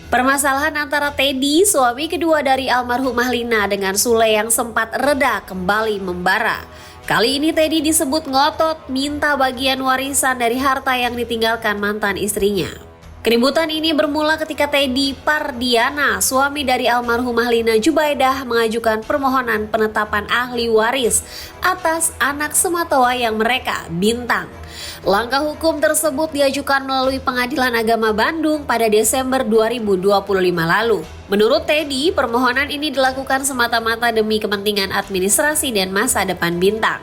Permasalahan antara Teddy, suami kedua dari almarhumah Lina, dengan Sule yang sempat reda kembali membara. Kali ini Teddy disebut ngotot minta bagian warisan dari harta yang ditinggalkan mantan istrinya. Keributan ini bermula ketika Teddy Pardiana, suami dari almarhumah Lina Jubaidah, mengajukan permohonan penetapan ahli waris atas anak sematawayang mereka, Bintang. Langkah hukum tersebut diajukan melalui Pengadilan Agama Bandung pada Desember 2025 lalu. Menurut Teddy, permohonan ini dilakukan semata-mata demi kepentingan administrasi dan masa depan Bintang.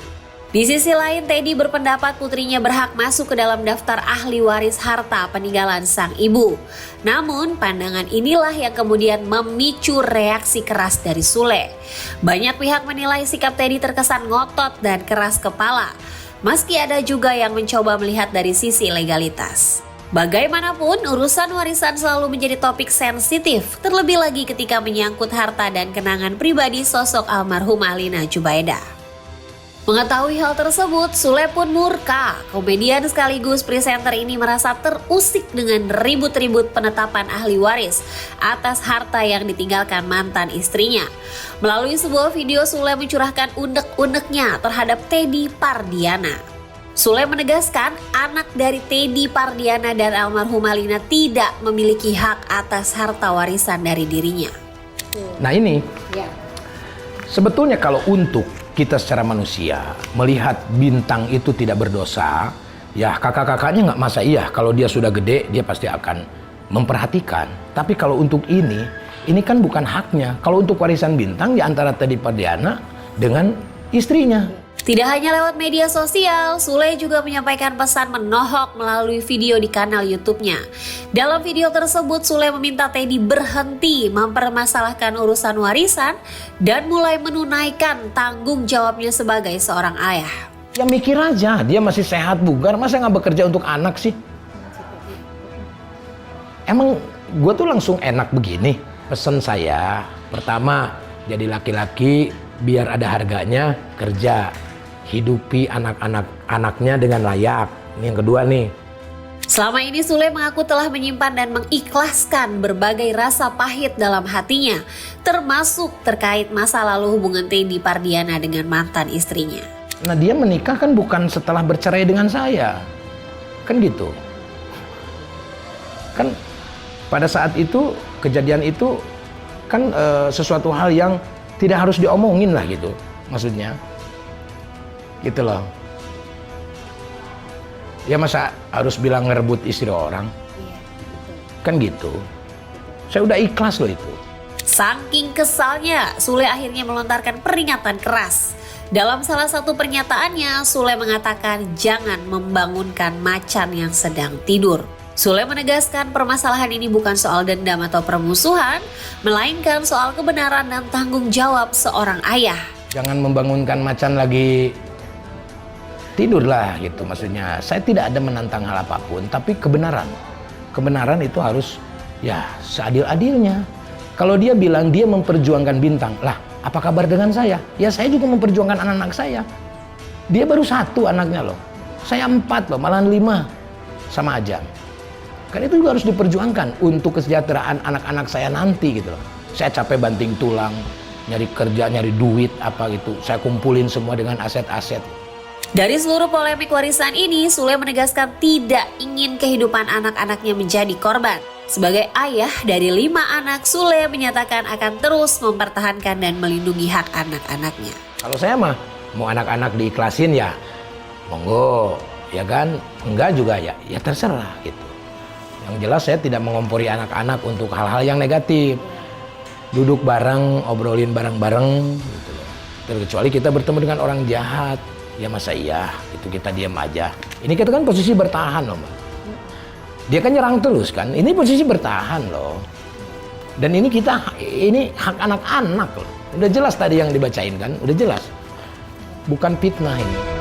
Di sisi lain, Teddy berpendapat putrinya berhak masuk ke dalam daftar ahli waris harta peninggalan sang ibu. Namun, pandangan inilah yang kemudian memicu reaksi keras dari Sule. Banyak pihak menilai sikap Teddy terkesan ngotot dan keras kepala, meski ada juga yang mencoba melihat dari sisi legalitas. Bagaimanapun, urusan warisan selalu menjadi topik sensitif, terlebih lagi ketika menyangkut harta dan kenangan pribadi sosok almarhumah Lina Jubaidah. Mengetahui hal tersebut, Sule pun murka. Komedian sekaligus presenter ini merasa terusik dengan ribut-ribut penetapan ahli waris atas harta yang ditinggalkan mantan istrinya. Melalui sebuah video, Sule mencurahkan unek-uneknya terhadap Teddy Pardiana. Sule menegaskan anak dari Teddy Pardiana dan almarhumah Lina tidak memiliki hak atas harta warisan dari dirinya. Nah ini, sebetulnya kalau untuk kita secara manusia melihat Bintang itu tidak berdosa, ya kakak-kakaknya nggak masa iya kalau dia sudah gede dia pasti akan memperhatikan. Tapi kalau untuk ini kan bukan haknya. Kalau untuk warisan Bintang ya antara Teddy Pardiana dengan istrinya. Tidak hanya lewat media sosial, Sule juga menyampaikan pesan menohok melalui video di kanal YouTube-nya. Dalam video tersebut, Sule meminta Teddy berhenti mempermasalahkan urusan warisan dan mulai menunaikan tanggung jawabnya sebagai seorang ayah. Ya mikir aja, dia masih sehat bugar, masa nggak bekerja untuk anak sih? Emang gue tuh langsung enak begini? Pesan saya, pertama, jadi laki-laki biar ada harganya, kerja. Hidupi anak-anaknya dengan layak. Ini yang kedua nih. Selama ini Sule mengaku telah menyimpan dan mengikhlaskan berbagai rasa pahit dalam hatinya, termasuk terkait masa lalu hubungan Teddy Pardiana dengan mantan istrinya. Nah dia menikah kan bukan setelah bercerai dengan saya. Kan gitu. Kan pada saat itu, kejadian itu kan sesuatu hal yang tidak harus diomongin lah gitu. Maksudnya. Gitu loh. Ya masa harus bilang ngerebut istri orang? Iya, betul. Kan gitu. Saya udah ikhlas loh itu. Saking kesalnya, Sule akhirnya melontarkan peringatan keras. Dalam salah satu pernyataannya, Sule mengatakan jangan membangunkan macan yang sedang tidur. Sule menegaskan permasalahan ini bukan soal dendam atau permusuhan, melainkan soal kebenaran dan tanggung jawab seorang ayah. Jangan membangunkan macan lagi tidurlah gitu, maksudnya saya tidak ada menantang hal apapun, tapi kebenaran itu harus ya seadil-adilnya. Kalau dia bilang dia memperjuangkan Bintang, lah apa kabar dengan saya? Ya saya juga memperjuangkan anak-anak saya. Dia baru 1 anaknya loh, saya 4 loh, malahan 5 sama Ajang. Kan itu juga harus diperjuangkan untuk kesejahteraan anak-anak saya nanti gitu loh. Saya capek banting tulang, nyari kerja, nyari duit apa gitu, saya kumpulin semua dengan aset-aset. Dari seluruh polemik warisan ini, Sule menegaskan tidak ingin kehidupan anak-anaknya menjadi korban. Sebagai ayah dari 5 anak, Sule menyatakan akan terus mempertahankan dan melindungi hak anak-anaknya. Kalau saya mah, mau anak-anak diikhlasin ya, monggo, ya kan? Enggak juga ya terserah gitu. Yang jelas saya tidak mengompori anak-anak untuk hal-hal yang negatif. Duduk bareng, obrolin bareng-bareng gitu. Terkecuali kita bertemu dengan orang jahat. Ya masa iya, itu kita diam aja. Ini kita kan posisi bertahan loh, Mbak. Dia kan nyerang terus kan, ini posisi bertahan loh. Dan ini hak anak-anak loh. Udah jelas tadi yang dibacain kan, udah jelas. Bukan fitnah ini.